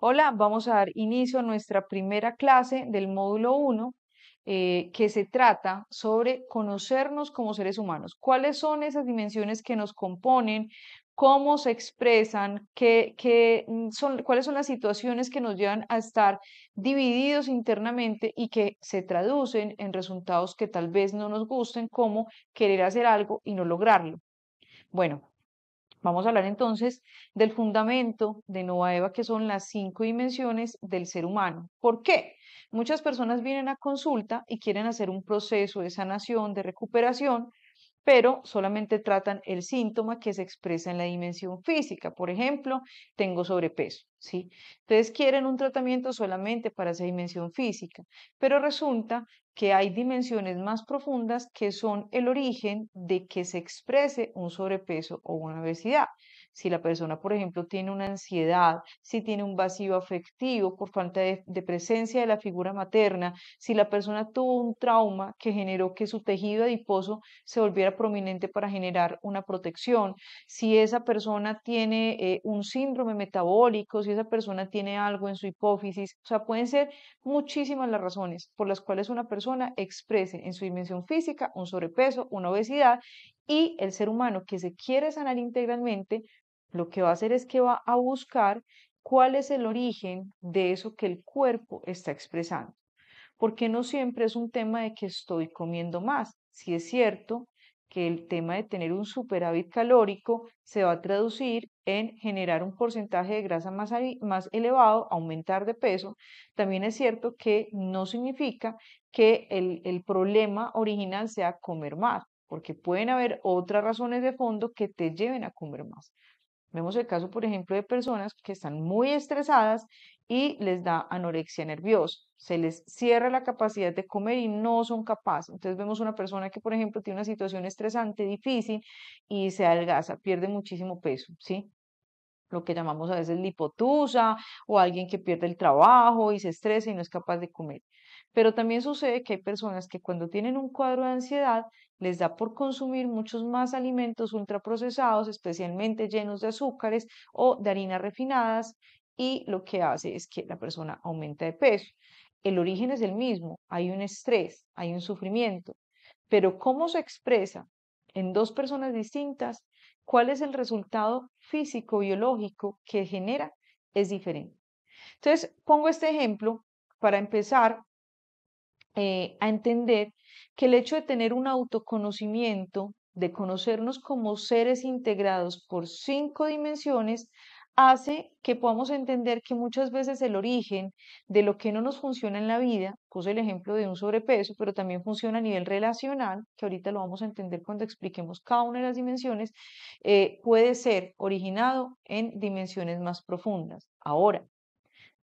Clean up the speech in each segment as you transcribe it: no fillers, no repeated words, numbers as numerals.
Hola, vamos a dar inicio a nuestra primera clase del módulo 1, que se trata sobre conocernos como seres humanos. ¿Cuáles son esas dimensiones que nos componen? ¿Cómo se expresan? ¿Cuáles son las situaciones que nos llevan a estar divididos internamente y que se traducen en resultados que tal vez no nos gusten, como querer hacer algo y no lograrlo? Bueno. Vamos a hablar entonces del fundamento de Nova Eva, que son las 5 dimensiones del ser humano. ¿Por qué? Muchas personas vienen a consulta y quieren hacer un proceso de sanación, de recuperación, pero solamente tratan el síntoma que se expresa en la dimensión física. Por ejemplo, tengo sobrepeso, ¿sí? Entonces quieren un tratamiento solamente para esa dimensión física, pero resulta que hay dimensiones más profundas que son el origen de que se exprese un sobrepeso o una obesidad. Si la persona, por ejemplo, tiene una ansiedad, si tiene un vacío afectivo por falta de presencia de la figura materna, si la persona tuvo un trauma que generó que su tejido adiposo se volviera prominente para generar una protección, si esa persona tiene un síndrome metabólico, si esa persona tiene algo en su hipófisis, o sea, pueden ser muchísimas las razones por las cuales una persona exprese en su dimensión física un sobrepeso, una obesidad, y el ser humano que se quiere sanar integralmente, lo que va a hacer es que va a buscar cuál es el origen de eso que el cuerpo está expresando, porque no siempre es un tema de que estoy comiendo más. Si es cierto que el tema de tener un superávit calórico se va a traducir en generar un porcentaje de grasa más elevado, aumentar de peso, también es cierto que no significa que el problema original sea comer más, porque pueden haber otras razones de fondo que te lleven a comer más. Vemos el caso, por ejemplo, de personas que están muy estresadas y les da anorexia nerviosa. Se les cierra la capacidad de comer y no son capaces. Entonces vemos una persona que, por ejemplo, tiene una situación estresante, difícil y se adelgaza, pierde muchísimo peso, ¿sí? Lo que llamamos a veces lipotusa, o alguien que pierde el trabajo y se estresa y no es capaz de comer. Pero también sucede que hay personas que cuando tienen un cuadro de ansiedad les da por consumir muchos más alimentos ultraprocesados, especialmente llenos de azúcares o de harinas refinadas, y lo que hace es que la persona aumenta de peso. El origen es el mismo, hay un estrés, hay un sufrimiento, pero cómo se expresa en dos personas distintas, cuál es el resultado físico, biológico que genera, es diferente. Entonces, pongo este ejemplo para empezar a entender que el hecho de tener un autoconocimiento, de conocernos como seres integrados por 5 dimensiones, hace que podamos entender que muchas veces el origen de lo que no nos funciona en la vida, puse el ejemplo de un sobrepeso, pero también funciona a nivel relacional, que ahorita lo vamos a entender cuando expliquemos cada una de las dimensiones, puede ser originado en dimensiones más profundas. Ahora,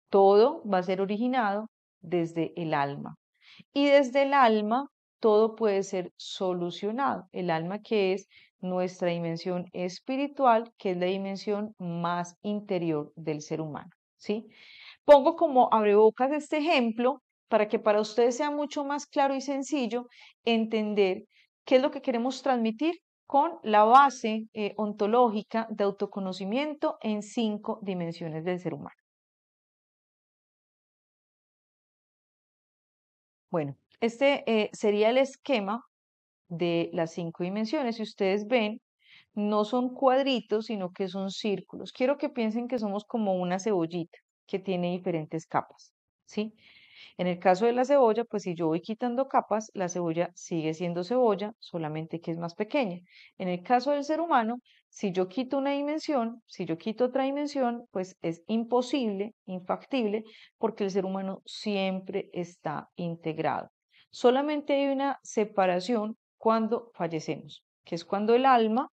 todo va a ser originado desde el alma. Y desde el alma todo puede ser solucionado. El alma, que es nuestra dimensión espiritual, que es la dimensión más interior del ser humano, ¿sí? Pongo como abrebocas este ejemplo para que para ustedes sea mucho más claro y sencillo entender qué es lo que queremos transmitir con la base ontológica de autoconocimiento en 5 dimensiones del ser humano. Bueno, este sería el esquema de las 5 dimensiones. Si ustedes ven, no son cuadritos, sino que son círculos. Quiero que piensen que somos como una cebollita que tiene diferentes capas, ¿sí? En el caso de la cebolla, pues si yo voy quitando capas, la cebolla sigue siendo cebolla, solamente que es más pequeña. En el caso del ser humano, si yo quito una dimensión, si yo quito otra dimensión, pues es imposible, infactible, porque el ser humano siempre está integrado. Solamente hay una separación cuando fallecemos, que es cuando el alma,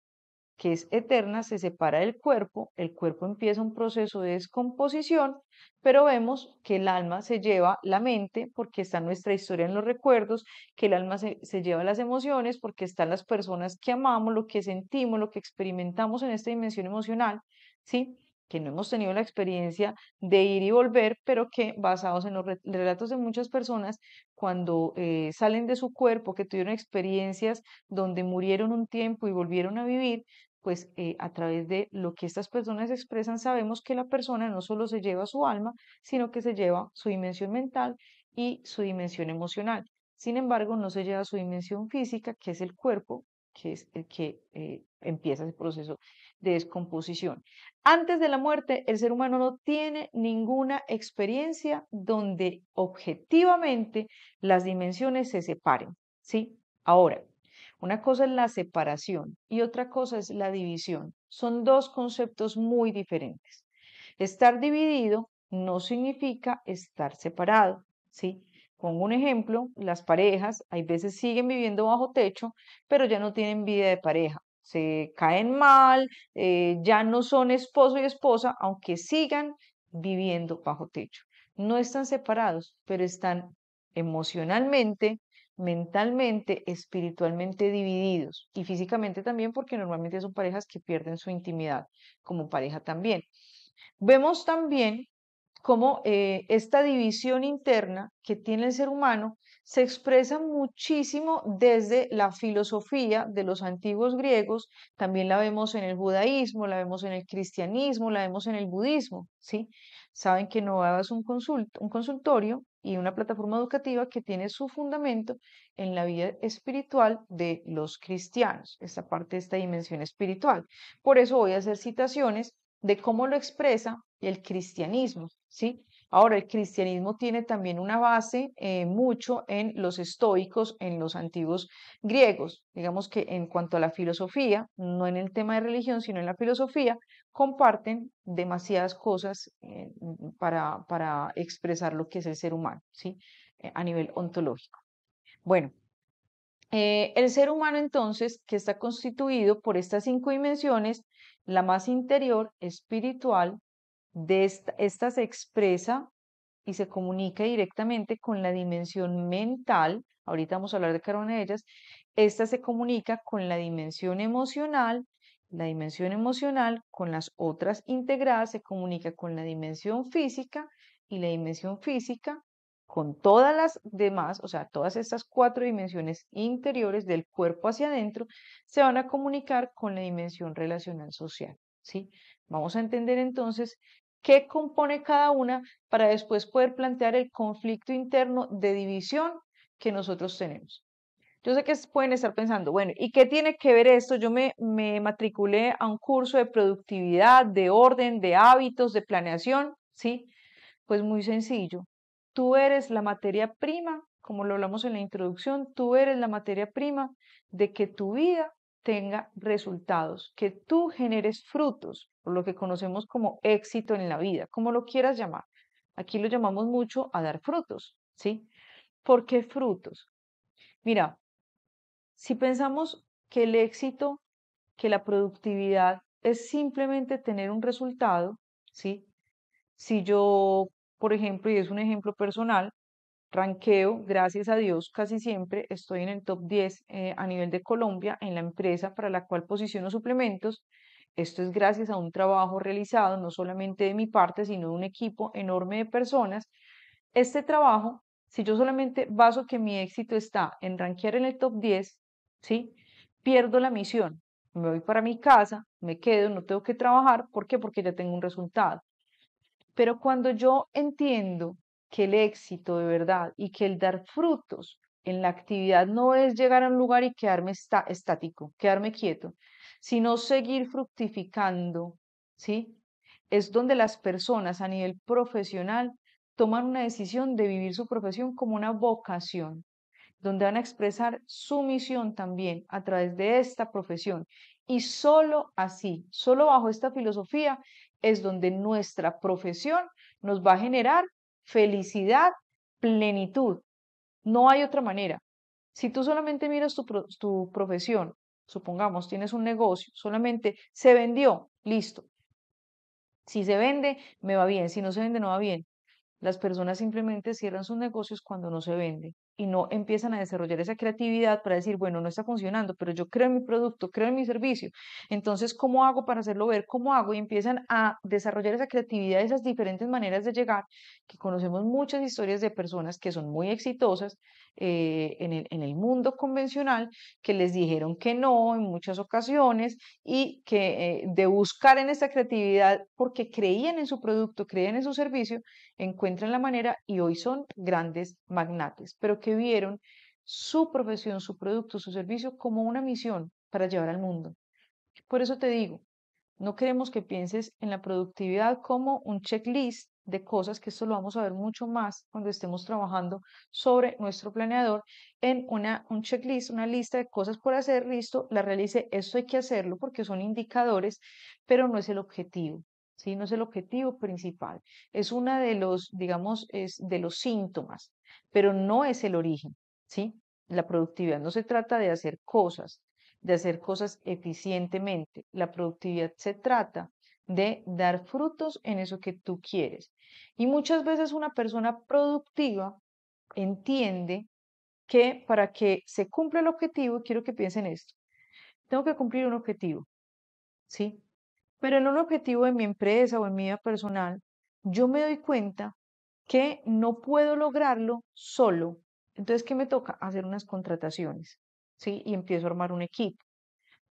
que es eterna, se separa del cuerpo, el cuerpo empieza un proceso de descomposición, pero vemos que el alma se lleva la mente porque está nuestra historia en los recuerdos, que el alma se lleva las emociones porque están las personas que amamos, lo que sentimos, lo que experimentamos en esta dimensión emocional, ¿sí? Que no hemos tenido la experiencia de ir y volver, pero que basados en los relatos de muchas personas, cuando salen de su cuerpo, que tuvieron experiencias donde murieron un tiempo y volvieron a vivir, pues a través de lo que estas personas expresan, sabemos que la persona no solo se lleva su alma, sino que se lleva su dimensión mental y su dimensión emocional. Sin embargo, no se lleva su dimensión física, que es el cuerpo, que es el que empieza ese proceso de descomposición. Antes de la muerte, el ser humano no tiene ninguna experiencia donde objetivamente las dimensiones se separen, ¿sí? Ahora, una cosa es la separación y otra cosa es la división. Son dos conceptos muy diferentes. Estar dividido no significa estar separado, ¿sí? Pongo un ejemplo, las parejas hay veces siguen viviendo bajo techo, pero ya no tienen vida de pareja. Se caen mal, ya no son esposo y esposa, aunque sigan viviendo bajo techo. No están separados, pero están emocionalmente, mentalmente, espiritualmente divididos y físicamente también, porque normalmente son parejas que pierden su intimidad como pareja también. Vemos también cómo esta división interna que tiene el ser humano se expresa muchísimo desde la filosofía de los antiguos griegos, también la vemos en el judaísmo, la vemos en el cristianismo, la vemos en el budismo, ¿sí? Saben que Nova es un consultorio y una plataforma educativa que tiene su fundamento en la vida espiritual de los cristianos, esta parte, esta dimensión espiritual. Por eso voy a hacer citaciones de cómo lo expresa el cristianismo, ¿sí? Ahora, el cristianismo tiene también una base mucho en los estoicos, en los antiguos griegos. Digamos que en cuanto a la filosofía, no en el tema de religión, sino en la filosofía, comparten demasiadas cosas para expresar lo que es el ser humano, ¿sí? A nivel ontológico. Bueno, el ser humano entonces, que está constituido por estas cinco dimensiones, la más interior, espiritual, esta se expresa y se comunica directamente con la dimensión mental. Ahorita vamos a hablar de cada una de ellas. Esta se comunica con la dimensión emocional con las otras integradas se comunica con la dimensión física y la dimensión física con todas las demás, o sea, todas estas cuatro dimensiones interiores del cuerpo hacia adentro, se van a comunicar con la dimensión relacional social, ¿sí? Vamos a entender entonces qué compone cada una para después poder plantear el conflicto interno de división que nosotros tenemos. Yo sé que pueden estar pensando, bueno, ¿y qué tiene que ver esto? Yo me matriculé a un curso de productividad, de orden, de hábitos, de planeación, ¿sí? Pues muy sencillo. Tú eres la materia prima, como lo hablamos en la introducción, tú eres la materia prima de que tu vida tenga resultados, que tú generes frutos, por lo que conocemos como éxito en la vida, como lo quieras llamar. Aquí lo llamamos mucho a dar frutos, ¿sí? ¿Por qué frutos? Mira, si pensamos que el éxito, que la productividad es simplemente tener un resultado, ¿sí? Si yo, por ejemplo, y es un ejemplo personal, ranqueo, gracias a Dios, casi siempre estoy en el top 10 a nivel de Colombia en la empresa para la cual posiciono suplementos. Esto es gracias a un trabajo realizado no solamente de mi parte, sino de un equipo enorme de personas. Este trabajo, si yo solamente baso que mi éxito está en rankear en el top 10, ¿sí? Pierdo la misión. Me voy para mi casa, me quedo, no tengo que trabajar. ¿Por qué? Porque ya tengo un resultado. Pero cuando yo entiendo que el éxito de verdad y que el dar frutos en la actividad no es llegar a un lugar y quedarme estático, quedarme quieto, sino seguir fructificando, ¿sí? Es donde las personas a nivel profesional toman una decisión de vivir su profesión como una vocación, donde van a expresar su misión también a través de esta profesión. Y solo así, solo bajo esta filosofía, es donde nuestra profesión nos va a generar felicidad, plenitud. No hay otra manera. Si tú solamente miras tu profesión, supongamos, tienes un negocio, solamente se vendió, listo. Si se vende, me va bien. Si no se vende, no va bien. Las personas simplemente cierran sus negocios cuando no se vende y no empiezan a desarrollar esa creatividad para decir, bueno, no está funcionando, pero yo creo en mi producto, creo en mi servicio, entonces, ¿cómo hago para hacerlo ver? ¿Cómo hago? Y empiezan a desarrollar esa creatividad, esas diferentes maneras de llegar, que conocemos muchas historias de personas que son muy exitosas en el mundo convencional, que les dijeron que no en muchas ocasiones y que de buscar en esta creatividad porque creían en su producto, creían en su servicio, encuentran la manera y hoy son grandes magnates, pero que vieron su profesión, su producto, su servicio como una misión para llevar al mundo. Por eso te digo, no queremos que pienses en la productividad como un checklist de cosas, que esto lo vamos a ver mucho más cuando estemos trabajando sobre nuestro planeador, en un checklist, una lista de cosas por hacer, listo, la realice, esto hay que hacerlo porque son indicadores, pero no es el objetivo. ¿Sí? No es el objetivo principal. Es una de los, digamos, es de los síntomas, pero no es el origen. ¿Sí? La productividad no se trata de hacer cosas eficientemente. La productividad se trata de dar frutos en eso que tú quieres. Y muchas veces una persona productiva entiende que para que se cumpla el objetivo, quiero que piensen esto, tengo que cumplir un objetivo, ¿sí? Pero en un objetivo de mi empresa o en mi vida personal, yo me doy cuenta que no puedo lograrlo solo. Entonces, ¿qué me toca? Hacer unas contrataciones, ¿sí? Y empiezo a armar un equipo.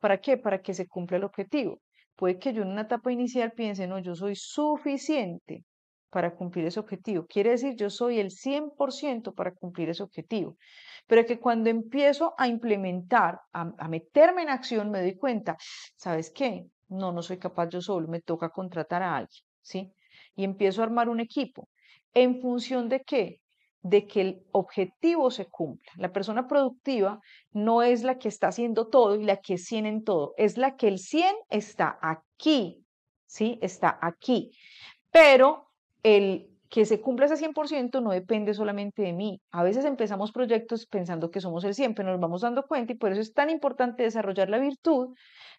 ¿Para qué? Para que se cumpla el objetivo. Puede que yo en una etapa inicial piense, no, yo soy suficiente para cumplir ese objetivo. Quiere decir, yo soy el 100% para cumplir ese objetivo. Pero que cuando empiezo a implementar, a meterme en acción, me doy cuenta, ¿sabes qué? No, no soy capaz yo solo, me toca contratar a alguien, ¿sí? Y empiezo a armar un equipo. ¿En función de qué? De que el objetivo se cumpla. La persona productiva no es la que está haciendo todo y la que es 100 en todo, es la que el 100 está aquí, ¿sí? Está aquí. Pero el que se cumpla ese 100% no depende solamente de mí. A veces empezamos proyectos pensando que somos el 100, pero nos vamos dando cuenta y por eso es tan importante desarrollar la virtud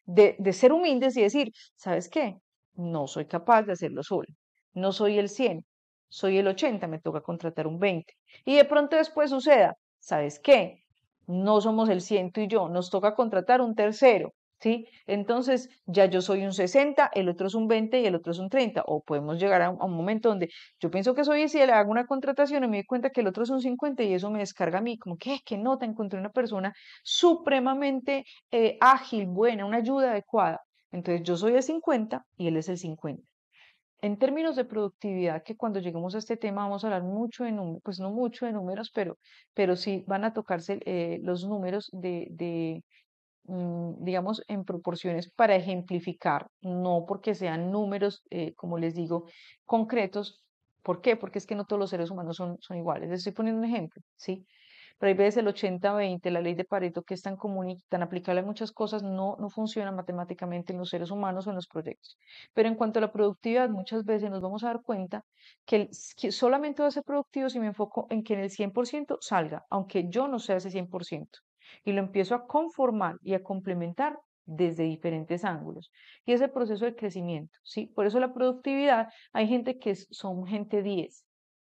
de ser humildes y decir, ¿sabes qué? No soy capaz de hacerlo solo. No soy el 100, soy el 80, me toca contratar un 20. Y de pronto después suceda, ¿sabes qué? No somos el 100 y yo, nos toca contratar un tercero. ¿Sí? Entonces ya yo soy un 60, el otro es un 20 y el otro es un 30. O podemos llegar a un momento donde yo pienso que soy y si le hago una contratación y me doy cuenta que el otro es un 50 y eso me descarga a mí, como que, qué nota, encontré una persona supremamente ágil, buena, una ayuda adecuada. Entonces yo soy el 50 y él es el 50. En términos de productividad, que cuando lleguemos a este tema vamos a hablar mucho de números, pues no mucho de números, pero sí van a tocarse los números digamos, en proporciones para ejemplificar, no porque sean números, como les digo, concretos. ¿Por qué? Porque es que no todos los seres humanos son iguales. Les estoy poniendo un ejemplo, ¿sí? Pero hay veces el 80-20, la ley de Pareto, que es tan común y tan aplicable a muchas cosas, no funciona matemáticamente en los seres humanos o en los proyectos. Pero en cuanto a la productividad, muchas veces nos vamos a dar cuenta que solamente voy a ser productivo si me enfoco en que en el 100% salga, aunque yo no sea ese 100% y lo empiezo a conformar y a complementar desde diferentes ángulos. Y ese proceso de crecimiento, ¿sí? Por eso la productividad, hay gente que son gente 10,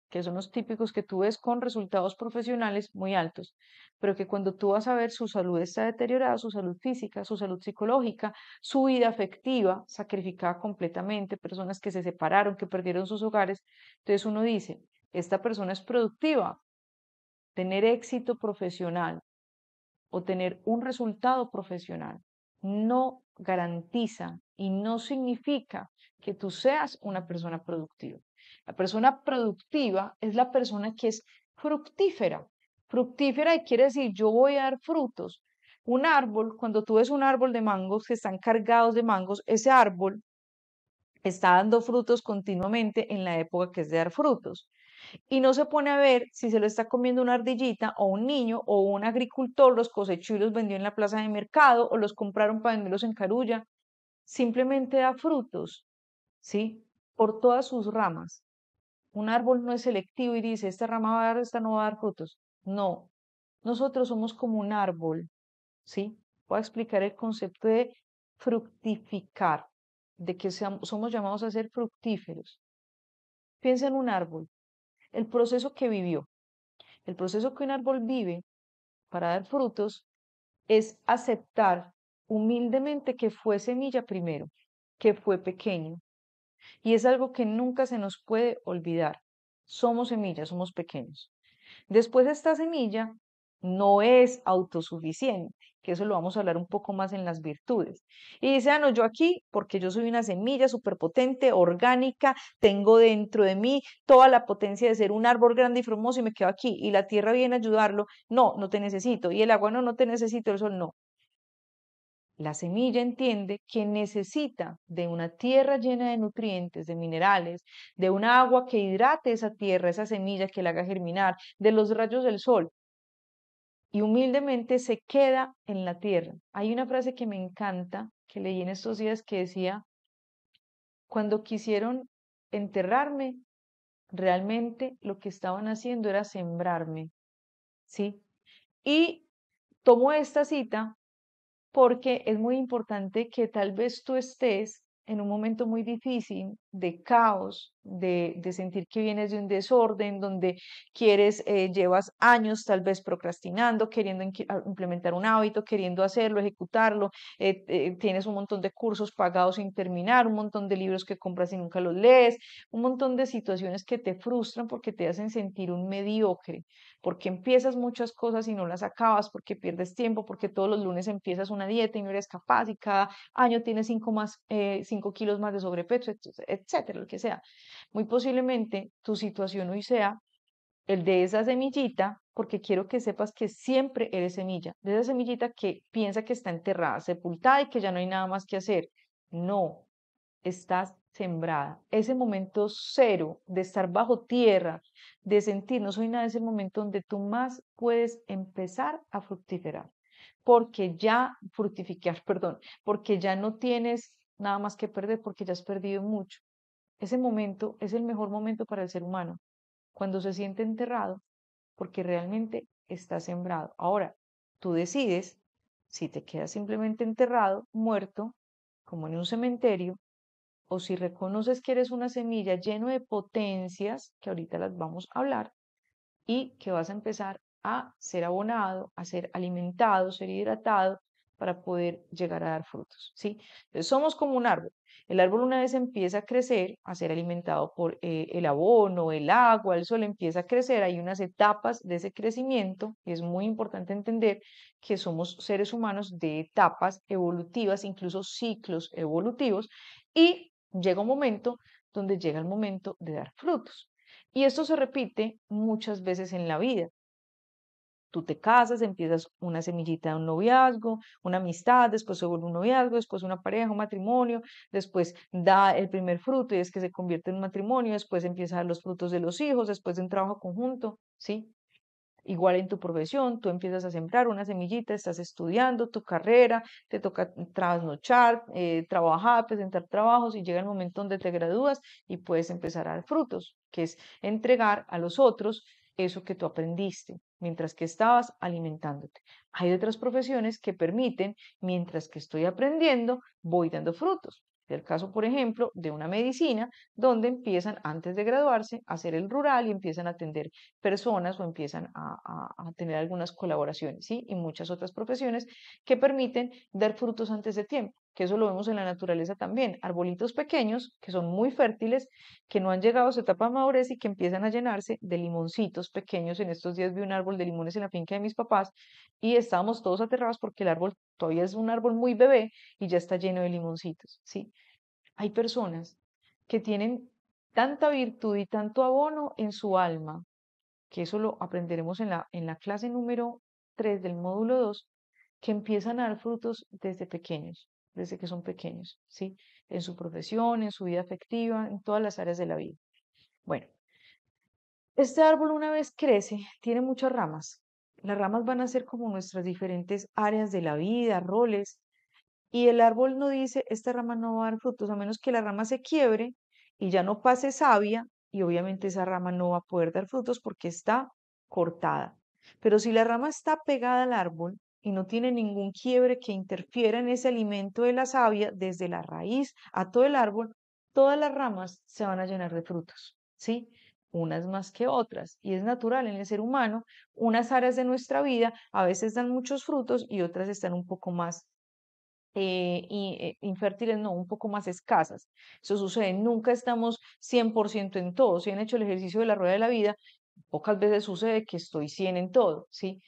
que son los típicos que tú ves con resultados profesionales muy altos, pero que cuando tú vas a ver su salud está deteriorada, su salud física, su salud psicológica, su vida afectiva, sacrificada completamente, personas que se separaron, que perdieron sus hogares, entonces uno dice, esta persona es productiva, tener éxito profesional o tener un resultado profesional no garantiza y no significa que tú seas una persona productiva. La persona productiva es la persona que es fructífera. Fructífera y quiere decir yo voy a dar frutos. Un árbol, cuando tú ves un árbol de mangos que están cargados de mangos, ese árbol está dando frutos continuamente en la época que es de dar frutos y no se pone a ver si se lo está comiendo una ardillita o un niño o un agricultor los cosechó y los vendió en la plaza de mercado o los compraron para venderlos en Carulla. Simplemente da frutos, ¿sí? Por todas sus ramas. Un árbol no es selectivo y dice, esta rama va a dar, esta no va a dar frutos. No, nosotros somos como un árbol, ¿sí? Voy a explicar el concepto de fructificar, de que somos llamados a ser fructíferos. Piensa en un árbol, el proceso que vivió. El proceso que un árbol vive para dar frutos es aceptar humildemente que fue semilla primero, que fue pequeño. Y es algo que nunca se nos puede olvidar. Somos semillas, somos pequeños. Después esta semilla no es autosuficiente, que eso lo vamos a hablar un poco más en las virtudes. Y dice, ah, no, yo aquí, porque yo soy una semilla superpotente, orgánica, tengo dentro de mí toda la potencia de ser un árbol grande y formoso y me quedo aquí. Y la tierra viene a ayudarlo. No, no te necesito. Y el agua, no, no te necesito. El sol, no. La semilla entiende que necesita de una tierra llena de nutrientes, de minerales, de un agua que hidrate esa tierra, esa semilla que la haga germinar, de los rayos del sol y humildemente se queda en la tierra. Hay una frase que me encanta, que leí en estos días que decía, cuando quisieron enterrarme, realmente lo que estaban haciendo era sembrarme, ¿sí? Y tomo esta cita porque es muy importante que tal vez tú estés en un momento muy difícil de caos, de sentir que vienes de un desorden, donde quieres, llevas años tal vez procrastinando, queriendo implementar un hábito, queriendo hacerlo, ejecutarlo, tienes un montón de cursos pagados sin terminar, un montón de libros que compras y nunca los lees, un montón de situaciones que te frustran porque te hacen sentir un mediocre porque empiezas muchas cosas y no las acabas, porque pierdes tiempo, porque todos los lunes empiezas una dieta y no eres capaz y cada año tienes 5 kilos más de sobrepeso, etcétera, lo que sea. Muy posiblemente tu situación hoy sea el de esa semillita, porque quiero que sepas que siempre eres semilla, de esa semillita que piensa que está enterrada, sepultada y que ya no hay nada más que hacer. No, estás sembrada. Ese momento cero de estar bajo tierra, de sentir no soy nada, es el momento donde tú más puedes empezar a fructificar, porque ya fructificar, perdón, porque ya no tienes nada más que perder, porque ya has perdido mucho. Ese momento es el mejor momento para el ser humano, cuando se siente enterrado, porque realmente está sembrado. Ahora, tú decides si te quedas simplemente enterrado, muerto, como en un cementerio, o si reconoces que eres una semilla lleno de potencias, que ahorita las vamos a hablar, y que vas a empezar a ser abonado, a ser alimentado, ser hidratado para poder llegar a dar frutos, ¿sí? Entonces somos como un árbol. El árbol una vez empieza a crecer, a ser alimentado por el abono, el agua, el sol empieza a crecer, hay unas etapas de ese crecimiento y es muy importante entender que somos seres humanos de etapas evolutivas, incluso ciclos evolutivos, y llega un momento donde llega el momento de dar frutos. Y esto se repite muchas veces en la vida. Tú te casas, empiezas una semillita de un noviazgo, una amistad, después se vuelve un noviazgo, después una pareja, un matrimonio, después da el primer fruto y es que se convierte en un matrimonio, después empiezan a dar los frutos de los hijos, después de un trabajo conjunto, ¿sí? Igual en tu profesión, tú empiezas a sembrar una semillita, estás estudiando tu carrera, te toca trasnochar, trabajar, presentar trabajos y llega el momento donde te gradúas y puedes empezar a dar frutos, que es entregar a los otros eso que tú aprendiste mientras que estabas alimentándote. Hay otras profesiones que permiten, mientras que estoy aprendiendo, voy dando frutos. El caso, por ejemplo, de una medicina, donde empiezan antes de graduarse a hacer el rural y empiezan a atender personas o empiezan a tener algunas colaboraciones, ¿sí? Y muchas otras profesiones que permiten dar frutos antes de tiempo, que eso lo vemos en la naturaleza también. Arbolitos pequeños que son muy fértiles, que no han llegado a su etapa de madurez y que empiezan a llenarse de limoncitos pequeños. En estos días vi un árbol de limones en la finca de mis papás y estábamos todos aterrados porque el árbol todavía es un árbol muy bebé y ya está lleno de limoncitos, ¿sí? Hay personas que tienen tanta virtud y tanto abono en su alma que eso lo aprenderemos en la clase número 3 del módulo 2, que empiezan a dar frutos desde pequeños, desde que son pequeños, ¿sí? En su profesión, en su vida afectiva, en todas las áreas de la vida. Bueno, este árbol una vez crece, tiene muchas ramas. Las ramas van a ser como nuestras diferentes áreas de la vida, roles, y el árbol no dice, esta rama no va a dar frutos, a menos que la rama se quiebre y ya no pase savia, y obviamente esa rama no va a poder dar frutos porque está cortada. Pero si la rama está pegada al árbol y no tiene ningún quiebre que interfiera en ese alimento de la savia, desde la raíz a todo el árbol, todas las ramas se van a llenar de frutos, ¿sí? unas más que otras, y es natural en el ser humano. Unas áreas de nuestra vida a veces dan muchos frutos y otras están un poco más infértiles, no, un poco más escasas. Eso sucede, nunca estamos 100% en todo. Si han hecho el ejercicio de la rueda de la vida, pocas veces sucede que estoy 100 en todo, ¿sí?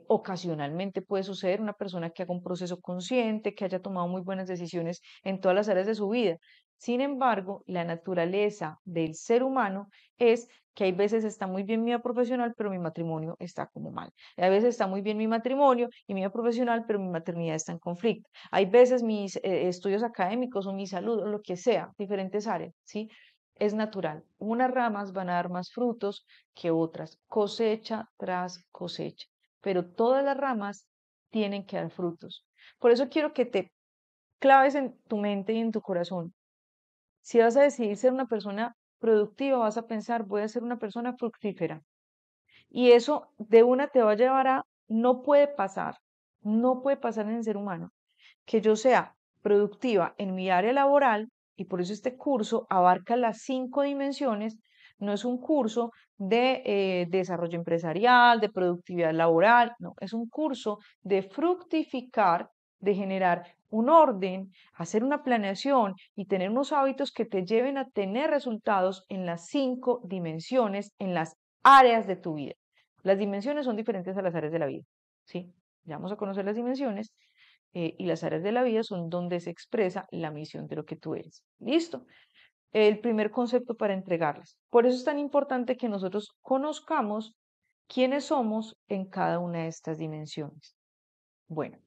Ocasionalmente puede suceder una persona que haga un proceso consciente, que haya tomado muy buenas decisiones en todas las áreas de su vida. Sin embargo, la naturaleza del ser humano es que hay veces está muy bien mi vida profesional, pero mi matrimonio está como mal. Hay veces está muy bien mi matrimonio y mi vida profesional, pero mi maternidad está en conflicto. Hay veces mis estudios académicos o mi salud o lo que sea, diferentes áreas, ¿sí? Es natural. Unas ramas van a dar más frutos que otras, cosecha tras cosecha, pero todas las ramas tienen que dar frutos. Por eso quiero que te claves en tu mente y en tu corazón. Si vas a decidir ser una persona productiva, vas a pensar, voy a ser una persona fructífera. Y eso de una te va a llevar a, no puede pasar en el ser humano que yo sea productiva en mi área laboral, y por eso este curso abarca las 5 dimensiones. No es un curso de desarrollo empresarial, de productividad laboral, no, es un curso de fructificar, de generar un orden, hacer una planeación y tener unos hábitos que te lleven a tener resultados en las 5 dimensiones, en las áreas de tu vida. Las dimensiones son diferentes a las áreas de la vida, ¿sí? Ya vamos a conocer las dimensiones, y las áreas de la vida son donde se expresa la misión de lo que tú eres. ¿Listo? El primer concepto para entregarlas. Por eso es tan importante que nosotros conozcamos quiénes somos en cada una de estas dimensiones. Bueno,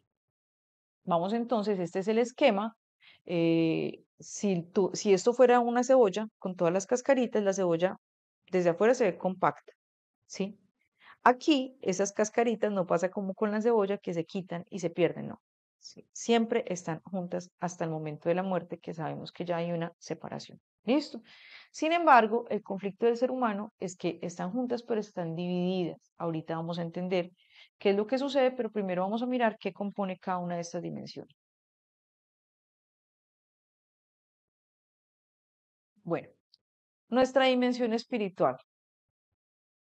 vamos entonces, este es el esquema. Si esto fuera una cebolla con todas las cascaritas, la cebolla desde afuera se ve compacta, ¿sí? Aquí, esas cascaritas no pasa como con la cebolla que se quitan y se pierden, no. Sí, siempre están juntas hasta el momento de la muerte, que sabemos que ya hay una separación. ¿Listo? Sin embargo, el conflicto del ser humano es que están juntas pero están divididas. Ahorita vamos a entender qué es lo que sucede, pero primero vamos a mirar qué compone cada una de estas dimensiones. Bueno, nuestra dimensión espiritual.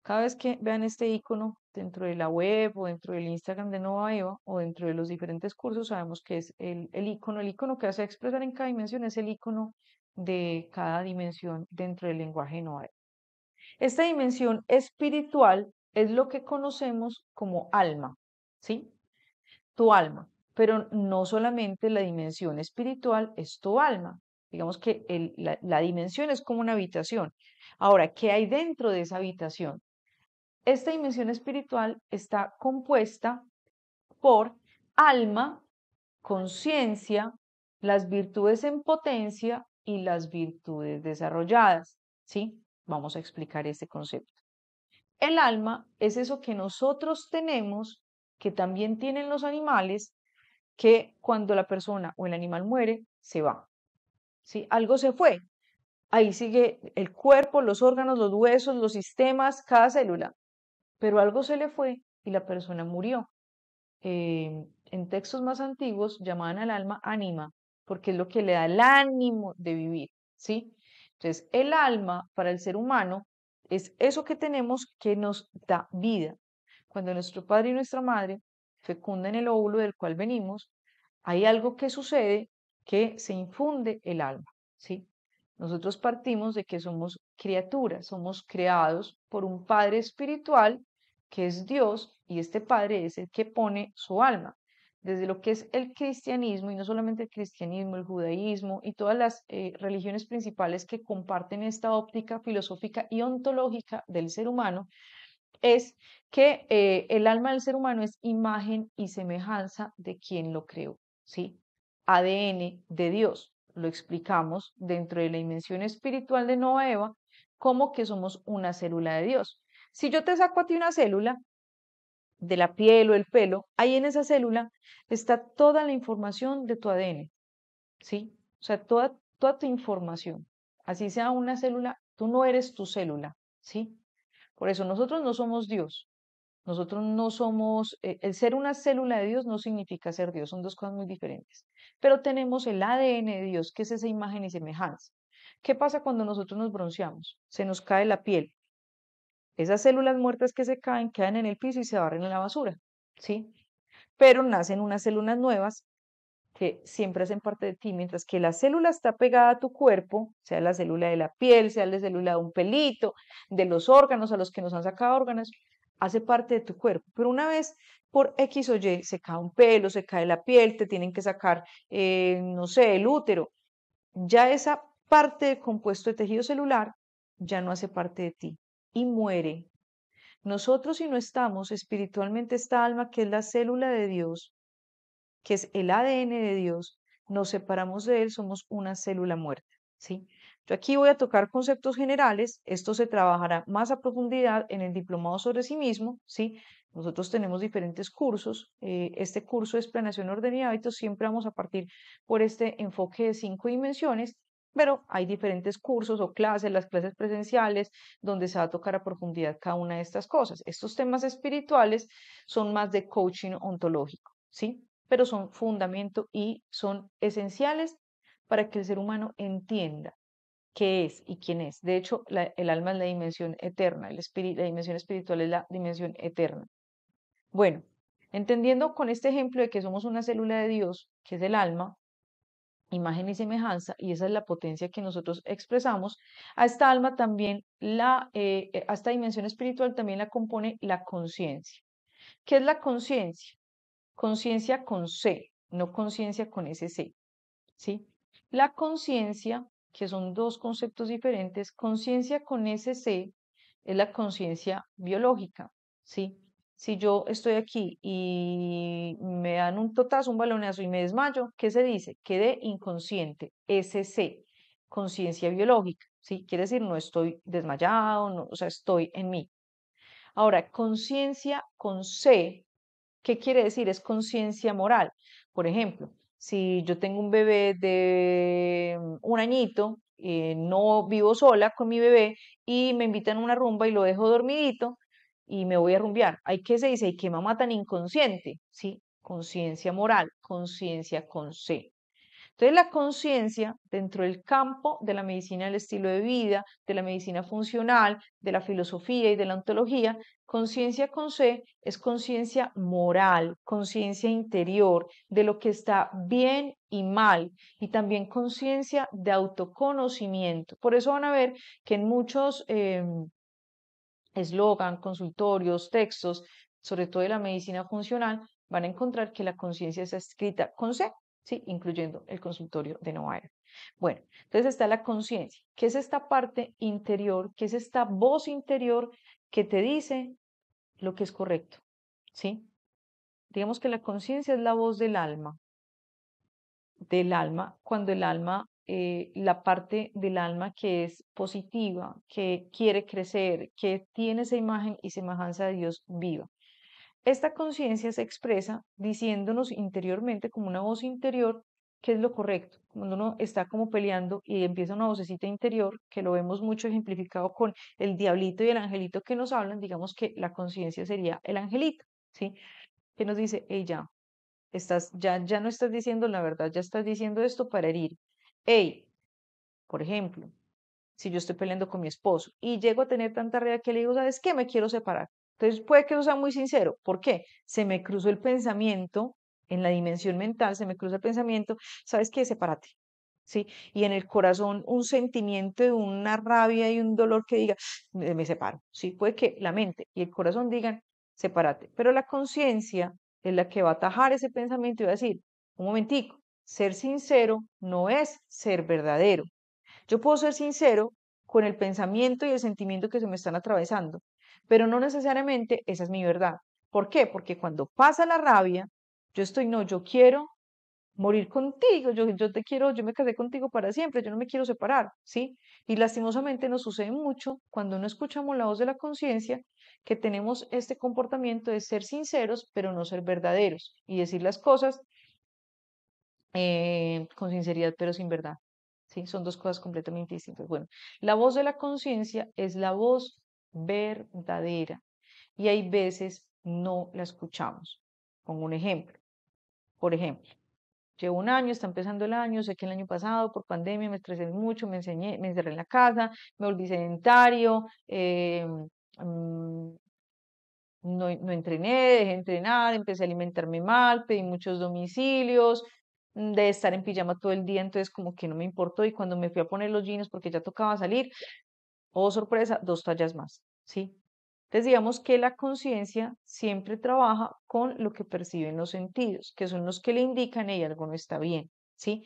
Cada vez que vean este icono dentro de la web o dentro del Instagram de Nova Eva o dentro de los diferentes cursos, sabemos que es el icono que hace expresar en cada dimensión es el icono de cada dimensión dentro del lenguaje de Nova Eva. Esta dimensión espiritual es lo que conocemos como alma, ¿sí? Tu alma, pero no solamente la dimensión espiritual es tu alma. Digamos que la dimensión es como una habitación. Ahora, ¿qué hay dentro de esa habitación? Esta dimensión espiritual está compuesta por alma, conciencia, las virtudes en potencia y las virtudes desarrolladas. ¿Sí? Vamos a explicar este concepto. El alma es eso que nosotros tenemos, que también tienen los animales, que cuando la persona o el animal muere, se va. ¿Sí? Algo se fue. Ahí sigue el cuerpo, los órganos, los huesos, los sistemas, cada célula, pero algo se le fue y la persona murió. En textos más antiguos llamaban al alma ánima, porque es lo que le da el ánimo de vivir, ¿sí? Entonces, el alma para el ser humano es eso que tenemos que nos da vida. Cuando nuestro padre y nuestra madre fecundan el óvulo del cual venimos, hay algo que sucede que se infunde el alma, ¿sí? Nosotros partimos de que somos criaturas, somos creados por un padre espiritual que es Dios, y este Padre es el que pone su alma. Desde lo que es el cristianismo, y no solamente el cristianismo, el judaísmo y todas las religiones principales que comparten esta óptica filosófica y ontológica del ser humano, es que el alma del ser humano es imagen y semejanza de quien lo creó, ¿sí? ADN de Dios. Lo explicamos dentro de la dimensión espiritual de Nova Eva, como que somos una célula de Dios. Si yo te saco a ti una célula de la piel o el pelo, ahí en esa célula está toda la información de tu ADN, ¿sí? O sea, toda tu información. Así sea una célula, tú no eres tu célula, ¿sí? Por eso nosotros no somos Dios. Nosotros no somos, el ser una célula de Dios no significa ser Dios, son dos cosas muy diferentes. Pero tenemos el ADN de Dios, que es esa imagen y semejanza. ¿Qué pasa cuando nosotros nos bronceamos? Se nos cae la piel. Esas células muertas que se caen quedan en el piso y se barren en la basura, ¿sí? Pero nacen unas células nuevas que siempre hacen parte de ti, mientras que la célula está pegada a tu cuerpo, sea la célula de la piel, sea la célula de un pelito, de los órganos a los que nos han sacado órganos, hace parte de tu cuerpo. Pero una vez por X o Y se cae un pelo, se cae la piel, te tienen que sacar, no sé, el útero, ya esa parte de compuesto de tejido celular ya no hace parte de ti y muere. Nosotros, si no estamos espiritualmente, esta alma que es la célula de Dios, que es el ADN de Dios, nos separamos de él, somos una célula muerta, ¿sí? Yo aquí voy a tocar conceptos generales, esto se trabajará más a profundidad en el diplomado sobre sí mismo, ¿sí? Nosotros tenemos diferentes cursos, este curso es planeación, orden y hábitos, siempre vamos a partir por este enfoque de 5 dimensiones, pero hay diferentes cursos o clases, las clases presenciales, donde se va a tocar a profundidad cada una de estas cosas. Estos temas espirituales son más de coaching ontológico, ¿sí? Pero son fundamento y son esenciales para que el ser humano entienda qué es y quién es. De hecho, el alma es la dimensión eterna, la dimensión espiritual es la dimensión eterna. Bueno, entendiendo con este ejemplo de que somos una célula de Dios, que es el alma, imagen y semejanza, y esa es la potencia que nosotros expresamos, a esta alma también, a esta dimensión espiritual también la compone la conciencia. ¿Qué es la conciencia? Conciencia con C, no conciencia con ese C, ¿sí? La conciencia, que son dos conceptos diferentes, conciencia con ese C es la conciencia biológica, ¿sí? Si yo estoy aquí y me dan un totazo, un balonazo y me desmayo, ¿qué se dice? Quedé inconsciente, ese C, conciencia biológica, ¿sí? Quiere decir, no estoy desmayado, no, o sea, estoy en mí. Ahora, conciencia con C, ¿qué quiere decir? Es conciencia moral. Por ejemplo, si yo tengo un bebé de 1 añito, no vivo sola con mi bebé y me invitan a una rumba y lo dejo dormidito y me voy a rumbear. ¿Hay qué se dice? ¿Y qué mamá tan inconsciente? Sí, conciencia moral, conciencia con C. Entonces, la conciencia dentro del campo de la medicina del estilo de vida, de la medicina funcional, de la filosofía y de la ontología, conciencia con C es conciencia moral, conciencia interior de lo que está bien y mal, y también conciencia de autoconocimiento. Por eso van a ver que en muchos eslogan, consultorios, textos, sobre todo de la medicina funcional, van a encontrar que la conciencia está escrita con C, ¿sí? Incluyendo el consultorio de Novaera. Bueno, entonces está la conciencia, que es esta parte interior, que es esta voz interior que te dice lo que es correcto, ¿sí? Digamos que la conciencia es la voz del alma, cuando el alma, la parte del alma que es positiva, que quiere crecer, que tiene esa imagen y semejanza de Dios viva. Esta conciencia se expresa diciéndonos interiormente, como una voz interior, qué es lo correcto. Cuando uno está como peleando y empieza una vocecita interior, que lo vemos mucho ejemplificado con el diablito y el angelito que nos hablan, digamos que la conciencia sería el angelito, ¿sí? Que nos dice, ella ya no estás diciendo la verdad, ya estás diciendo esto para herir. Hey, por ejemplo, si yo estoy peleando con mi esposo y llego a tener tanta rabia que le digo, ¿sabes qué? Me quiero separar. Entonces puede que eso sea muy sincero. ¿Por qué? Se me cruzó el pensamiento, en la dimensión mental, se me cruza el pensamiento, ¿sabes qué? Sepárate. ¿Sí? Y en el corazón un sentimiento de una rabia y un dolor que diga, me separo. Sí, puede que la mente y el corazón digan, sepárate. Pero la conciencia es la que va a atajar ese pensamiento y va a decir, un momentico, ser sincero no es ser verdadero. Yo puedo ser sincero con el pensamiento y el sentimiento que se me están atravesando, pero no necesariamente esa es mi verdad. ¿Por qué? Porque cuando pasa la rabia, no, yo quiero morir contigo, yo te quiero, yo me casé contigo para siempre, yo no me quiero separar, ¿sí? Y lastimosamente nos sucede mucho cuando no escuchamos la voz de la conciencia, que tenemos este comportamiento de ser sinceros, pero no ser verdaderos y decir las cosas con sinceridad, pero sin verdad. ¿Sí? Son dos cosas completamente distintas. Bueno, la voz de la conciencia es la voz verdadera y hay veces no la escuchamos. Pongo un ejemplo. Por ejemplo, llevo un año, está empezando el año, sé que el año pasado por pandemia me estresé mucho, me encerré en la casa, me volví sedentario, mm, no entrené, dejé de entrenar, empecé a alimentarme mal, pedí muchos domicilios, de estar en pijama todo el día, entonces como que no me importó y cuando me fui a poner los jeans porque ya tocaba salir, oh sorpresa, 2 tallas más, ¿sí? Entonces digamos que la conciencia siempre trabaja con lo que perciben los sentidos, que son los que le indican y algo no está bien, ¿sí?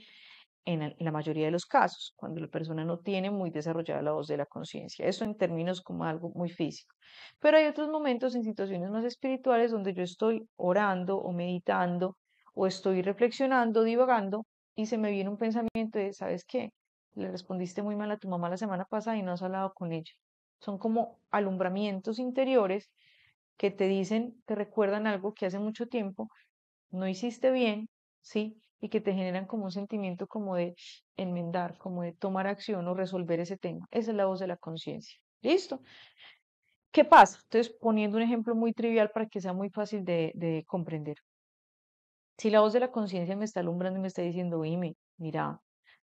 En la mayoría de los casos, cuando la persona no tiene muy desarrollada la voz de la conciencia. Eso en términos como algo muy físico. Pero hay otros momentos en situaciones más espirituales donde yo estoy orando o meditando o estoy reflexionando, divagando y se me viene un pensamiento de, ¿sabes qué? Le respondiste muy mal a tu mamá la semana pasada y no has hablado con ella. Son como alumbramientos interiores que te dicen, te recuerdan algo que hace mucho tiempo no hiciste bien, ¿sí? Y que te generan como un sentimiento como de enmendar, como de tomar acción o resolver ese tema. Esa es la voz de la conciencia. ¿Listo? ¿Qué pasa? Entonces, poniendo un ejemplo muy trivial para que sea muy fácil de comprender. Si la voz de la conciencia me está alumbrando y me está diciendo, dime, mira,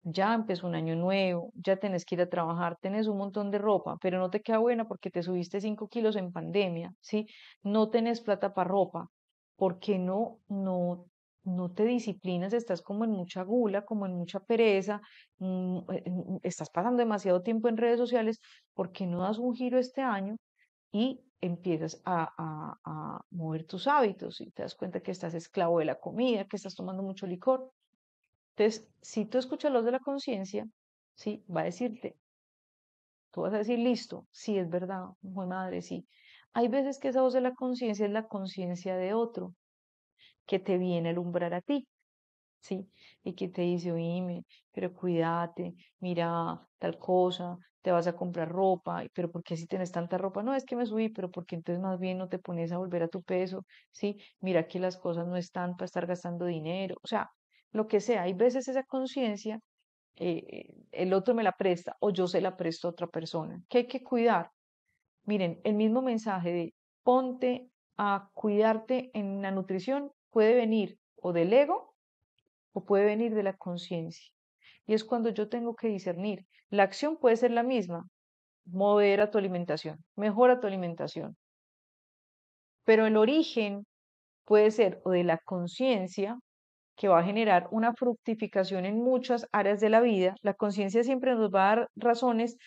ya empezó un año nuevo, ya tenés que ir a trabajar, tenés un montón de ropa, pero no te queda buena porque te subiste 5 kilos en pandemia, ¿sí? No tenés plata para ropa, porque no te disciplinas, estás como en mucha gula, como en mucha pereza, estás pasando demasiado tiempo en redes sociales, porque no das un giro este año y empiezas a mover tus hábitos y te das cuenta que estás esclavo de la comida, que estás tomando mucho licor. Entonces, si tú escuchas la voz de la conciencia, sí, va a decirte, tú vas a decir, listo, sí, es verdad, muy madre, sí. Hay veces que esa voz de la conciencia es la conciencia de otro que te viene a alumbrar a ti. ¿Sí? Y que te dice, oíme, pero cuídate, mira tal cosa, te vas a comprar ropa, pero ¿por qué si tienes tanta ropa? No, es que me subí, pero porque entonces más bien no te pones a volver a tu peso, ¿sí? Mira que las cosas no están para estar gastando dinero, o sea, lo que sea, hay veces esa conciencia, el otro me la presta o yo se la presto a otra persona, que hay que cuidar. Miren, el mismo mensaje de ponte a cuidarte en la nutrición puede venir o del ego o puede venir de la conciencia. Y es cuando yo tengo que discernir. La acción puede ser la misma, modera tu alimentación, mejora tu alimentación, pero el origen puede ser o de la conciencia, que va a generar una fructificación en muchas áreas de la vida. La conciencia siempre nos va a dar razones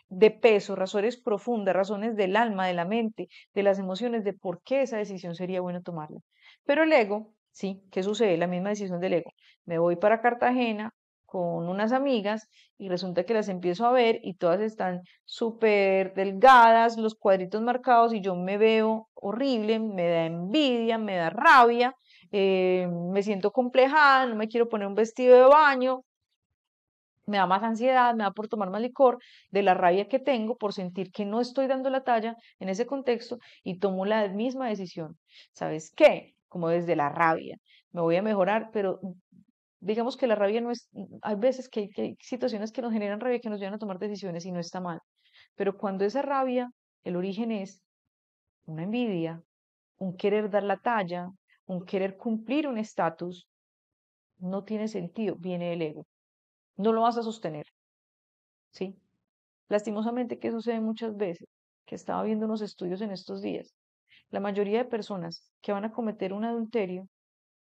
de peso, razones profundas, razones del alma, de la mente, de las emociones, de por qué esa decisión sería bueno tomarla. Pero el ego, sí, ¿qué sucede? La misma decisión del ego. Me voy para Cartagena con unas amigas y resulta que las empiezo a ver y todas están súper delgadas, los cuadritos marcados y yo me veo horrible, me da envidia, me da rabia, me siento complejada, no me quiero poner un vestido de baño, me da más ansiedad, me da por tomar más licor, de la rabia que tengo por sentir que no estoy dando la talla en ese contexto y tomo la misma decisión. ¿Sabes qué? Como desde la rabia, me voy a mejorar, pero digamos que la rabia no es, hay veces que hay situaciones que nos generan rabia que nos llevan a tomar decisiones y no está mal, pero cuando esa rabia, el origen es una envidia, un querer dar la talla, un querer cumplir un estatus, no tiene sentido, viene el ego. No lo vas a sostener, ¿sí? Lastimosamente, ¿qué sucede muchas veces? Que estaba viendo unos estudios en estos días. La mayoría de personas que van a cometer un adulterio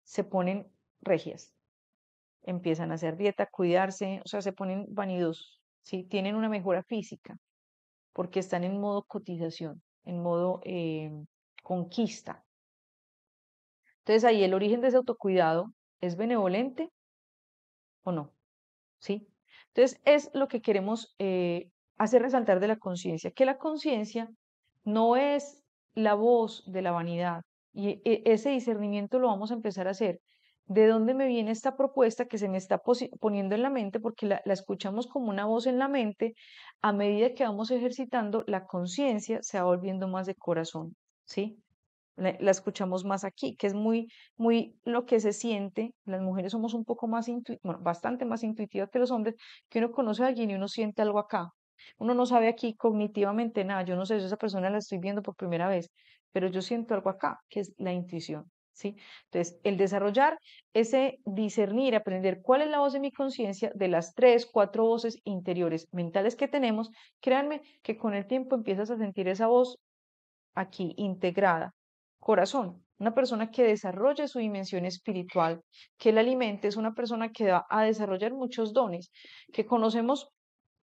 se ponen regias, empiezan a hacer dieta, cuidarse, o sea, se ponen vanidosos, ¿sí? Tienen una mejora física porque están en modo cotización, en modo conquista. Entonces ahí el origen de ese autocuidado es benevolente o no, ¿sí? Entonces es lo que queremos hacer resaltar de la conciencia, que la conciencia no es la voz de la vanidad y ese discernimiento lo vamos a empezar a hacer. ¿De dónde me viene esta propuesta que se me está poniendo en la mente? Porque la escuchamos como una voz en la mente, a medida que vamos ejercitando, la conciencia se va volviendo más de corazón, ¿sí? La escuchamos más aquí, que es muy lo que se siente. Las mujeres somos un poco más, bueno, bastante más intuitivas que los hombres, que uno conoce a alguien y uno siente algo acá. Uno no sabe aquí cognitivamente nada. Yo no sé si esa persona la estoy viendo por primera vez, pero yo siento algo acá, que es la intuición, ¿sí? Entonces, el desarrollar ese discernir, aprender cuál es la voz de mi conciencia de las 3, 4 voces interiores mentales que tenemos, créanme que con el tiempo empiezas a sentir esa voz aquí integrada. Corazón, una persona que desarrolle su dimensión espiritual, que la alimente, es una persona que va a desarrollar muchos dones, que conocemos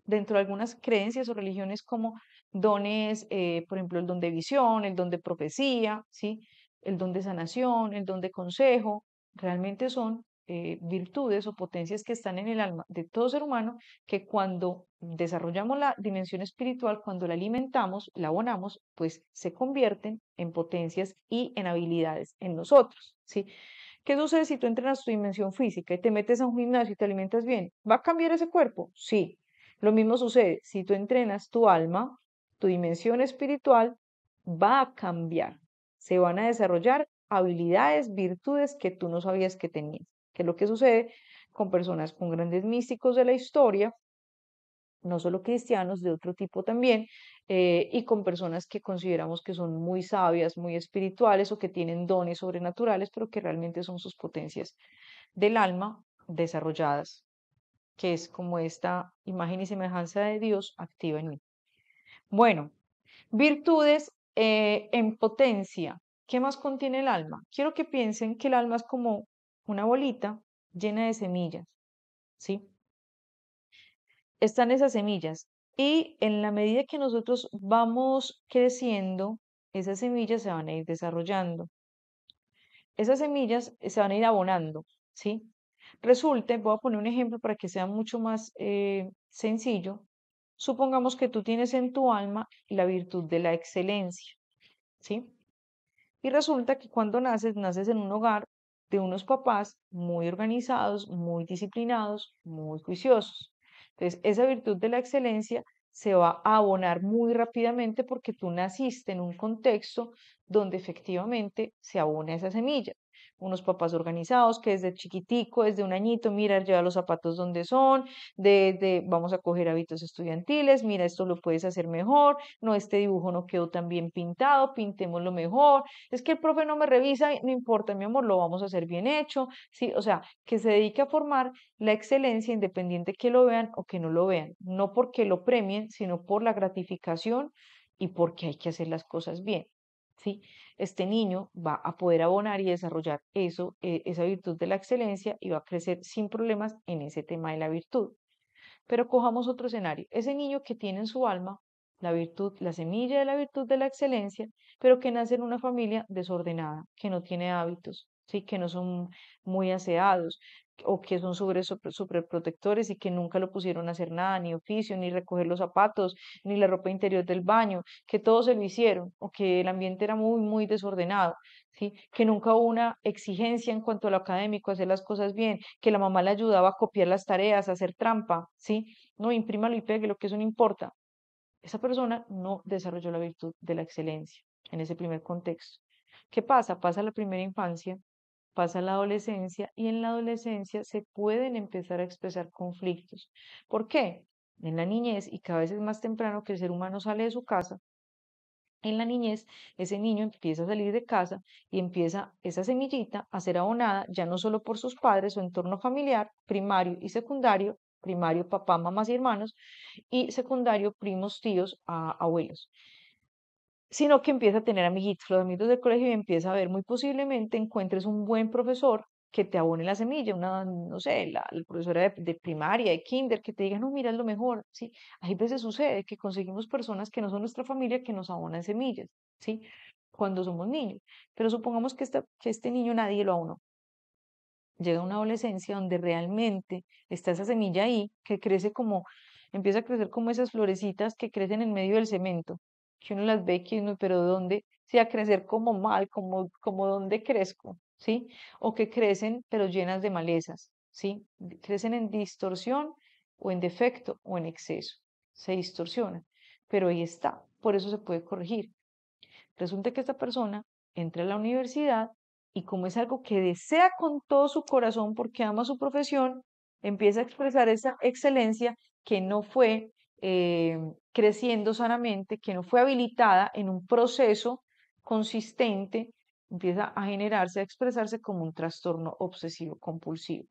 dentro de algunas creencias o religiones como dones, por ejemplo, el don de visión, el don de profecía, ¿sí? El don de sanación, el don de consejo, realmente son virtudes o potencias que están en el alma de todo ser humano que cuando desarrollamos la dimensión espiritual, cuando la alimentamos, la abonamos, pues se convierten en potencias y en habilidades en nosotros, ¿sí? ¿Qué sucede si tú entrenas tu dimensión física y te metes a un gimnasio y te alimentas bien? ¿Va a cambiar ese cuerpo? Sí. Lo mismo sucede si tú entrenas tu alma, tu dimensión espiritual va a cambiar. Se van a desarrollar habilidades, virtudes que tú no sabías que tenías. Que es lo que sucede con personas con grandes místicos de la historia, no solo cristianos, de otro tipo también, y con personas que consideramos que son muy sabias, muy espirituales o que tienen dones sobrenaturales, pero que realmente son sus potencias del alma desarrolladas, que es como esta imagen y semejanza de Dios activa en mí. Bueno, virtudes en potencia. ¿Qué más contiene el alma? Quiero que piensen que el alma es como una bolita llena de semillas, ¿sí? Están esas semillas y en la medida que nosotros vamos creciendo, esas semillas se van a ir desarrollando. Esas semillas se van a ir abonando, ¿sí? Resulta, voy a poner un ejemplo para que sea mucho más sencillo. Supongamos que tú tienes en tu alma la virtud de la excelencia, ¿sí? Y resulta que cuando naces, naces en un hogar de unos papás muy organizados, muy disciplinados, muy juiciosos. Entonces, esa virtud de la excelencia se va a abonar muy rápidamente porque tú naciste en un contexto donde efectivamente se abona esa semilla. Unos papás organizados que desde chiquitico, desde un añito, mira, lleva los zapatos donde son, vamos a coger hábitos estudiantiles, mira, esto lo puedes hacer mejor, no, este dibujo no quedó tan bien pintado, pintémoslo mejor, es que el profe no me revisa, no importa, mi amor, lo vamos a hacer bien hecho, sí, o sea, que se dedique a formar la excelencia independiente que lo vean o que no lo vean, no porque lo premien, sino por la gratificación y porque hay que hacer las cosas bien, ¿sí? Este niño va a poder abonar y desarrollar eso, esa virtud de la excelencia y va a crecer sin problemas en ese tema de la virtud. Pero cojamos otro escenario. Ese niño que tiene en su alma la virtud, la semilla de la virtud de la excelencia, pero que nace en una familia desordenada, que no tiene hábitos, sí, que no son muy aseados o que son sobreprotectores y que nunca lo pusieron a hacer nada, ni oficio, ni recoger los zapatos, ni la ropa interior del baño, que todo se lo hicieron o que el ambiente era muy, muy desordenado. ¿Sí? Que nunca hubo una exigencia en cuanto a lo académico, hacer las cosas bien, que la mamá le ayudaba a copiar las tareas, a hacer trampa, ¿sí? No, imprímalo y pegue, lo que eso no importa. Esa persona no desarrolló la virtud de la excelencia en ese primer contexto. ¿Qué pasa? Pasa la primera infancia, pasa la adolescencia y en la adolescencia se pueden empezar a expresar conflictos. ¿Por qué? En la niñez y cada vez es más temprano que el ser humano sale de su casa, en la niñez, ese niño empieza a salir de casa y empieza esa semillita a ser abonada ya no solo por sus padres, su entorno familiar, primario y secundario, primario papá, mamás y hermanos, y secundario primos, tíos, abuelos, sino que empieza a tener amiguitos, los amigos del colegio y empieza a ver, muy posiblemente encuentres un buen profesor que te abone la semilla, una, no sé, la profesora de primaria, de kinder, que te diga, no, mira, es lo mejor, ¿sí? Hay veces sucede que conseguimos personas que no son nuestra familia que nos abonan semillas, ¿sí? Cuando somos niños. Pero supongamos que este niño nadie lo abonó. Llega a una adolescencia donde realmente está esa semilla ahí que crece como, empieza a crecer como esas florecitas que crecen en medio del cemento, que uno las ve que uno, pero ¿dónde? Sí, a crecer como mal, como dónde crezco, ¿sí? O que crecen pero llenas de malezas, ¿sí? Crecen en distorsión o en defecto o en exceso, se distorsionan, pero ahí está, por eso se puede corregir. Resulta que esta persona entra a la universidad y como es algo que desea con todo su corazón porque ama su profesión, empieza a expresar esa excelencia que no fue eh, creciendo sanamente, que no fue habilitada en un proceso consistente, empieza a generarse, a expresarse como un trastorno obsesivo compulsivo.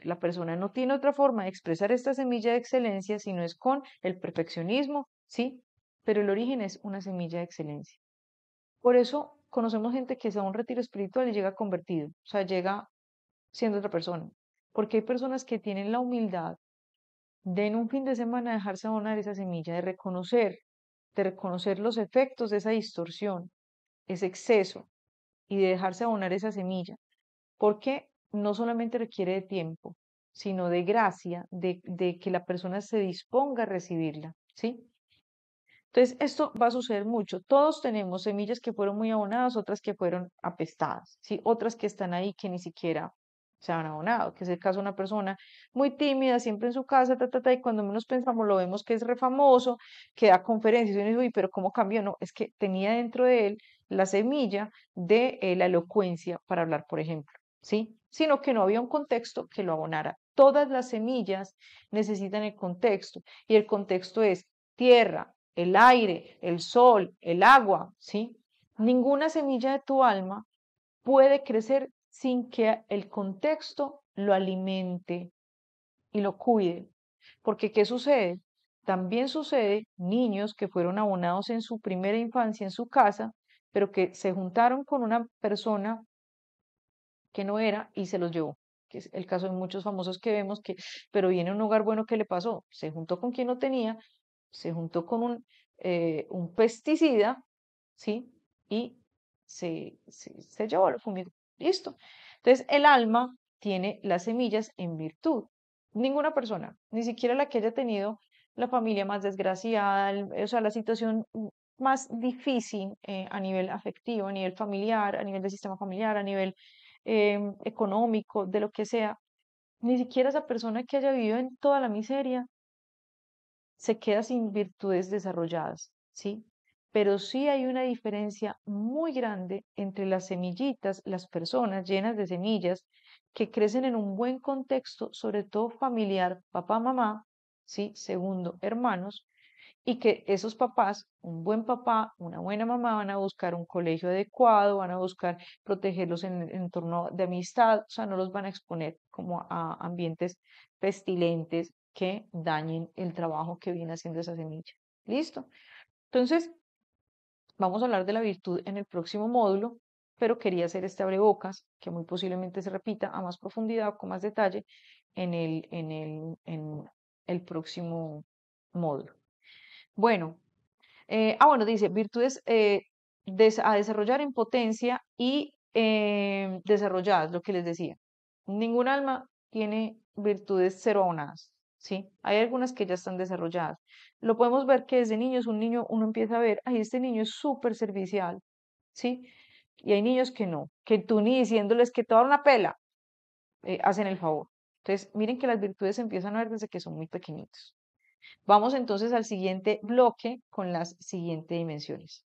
La persona no tiene otra forma de expresar esta semilla de excelencia sino es con el perfeccionismo, ¿sí? Pero el origen es una semilla de excelencia. Por eso conocemos gente que se va a un retiro espiritual y llega convertido, o sea, llega siendo otra persona. Porque hay personas que tienen la humildad de en un fin de semana dejarse abonar esa semilla, de reconocer los efectos de esa distorsión, ese exceso, y de dejarse abonar esa semilla, porque no solamente requiere de tiempo, sino de gracia, de que la persona se disponga a recibirla, ¿sí? Entonces, esto va a suceder mucho. Todos tenemos semillas que fueron muy abonadas, otras que fueron apestadas, ¿sí? Otras que están ahí que ni siquiera se han abonado, que es el caso de una persona muy tímida, siempre en su casa, y cuando menos pensamos lo vemos que es re famoso, que da conferencias, y uno dice, uy, pero ¿cómo cambió? No, es que tenía dentro de él la semilla de la elocuencia para hablar, por ejemplo, ¿sí? Sino que no había un contexto que lo abonara. Todas las semillas necesitan el contexto, y el contexto es tierra, el aire, el sol, el agua, ¿sí? Ninguna semilla de tu alma puede crecer sin que el contexto lo alimente y lo cuide. Porque ¿qué sucede? También sucede niños que fueron abonados en su primera infancia en su casa, pero que se juntaron con una persona que no era y se los llevó, que es el caso de muchos famosos que vemos que, pero viene a un hogar bueno, ¿qué le pasó? Se juntó con quien no tenía, se juntó con un pesticida, ¿sí? Y se llevó, lo fumigó. Listo. Entonces, el alma tiene las semillas en virtud. Ninguna persona, ni siquiera la que haya tenido la familia más desgraciada, o sea, la situación más difícil a nivel afectivo, a nivel familiar, a nivel del sistema familiar, a nivel económico, de lo que sea, ni siquiera esa persona que haya vivido en toda la miseria se queda sin virtudes desarrolladas, ¿sí? Pero sí hay una diferencia muy grande entre las semillitas, las personas llenas de semillas que crecen en un buen contexto, sobre todo familiar, papá, mamá, ¿sí? Segundo, hermanos, y que esos papás, un buen papá, una buena mamá, van a buscar un colegio adecuado, van a buscar protegerlos en el entorno de amistad, o sea, no los van a exponer como a ambientes pestilentes que dañen el trabajo que viene haciendo esa semilla. ¿Listo? Entonces, vamos a hablar de la virtud en el próximo módulo, pero quería hacer este abrebocas, que muy posiblemente se repita a más profundidad, con más detalle, en el próximo módulo. Bueno, bueno, dice virtudes a desarrollar en potencia y desarrolladas, lo que les decía. Ningún alma tiene virtudes cero abonadas, ¿sí? Hay algunas que ya están desarrolladas. Lo podemos ver que desde niños, un niño, uno empieza a ver, ay, este niño es súper servicial, ¿sí? Y hay niños que no, que tú ni diciéndoles que te va a dar una pela, hacen el favor. Entonces, miren que las virtudes se empiezan a ver desde que son muy pequeñitos. Vamos entonces al siguiente bloque con las siguientes dimensiones.